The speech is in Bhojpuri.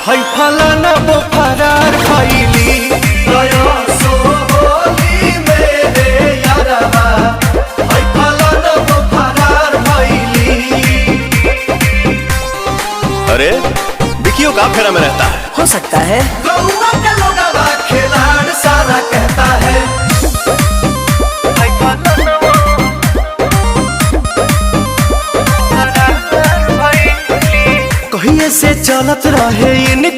है फलाना वो फरार भइली। नया सो होली मेरे यारवा है फलाना वो फरार भइली। अरे विकियो का फेरा में रहता है। हो सकता है गौवा का लोगवा खिलाड़ सारा कहता है कहिए से चलत रहे इन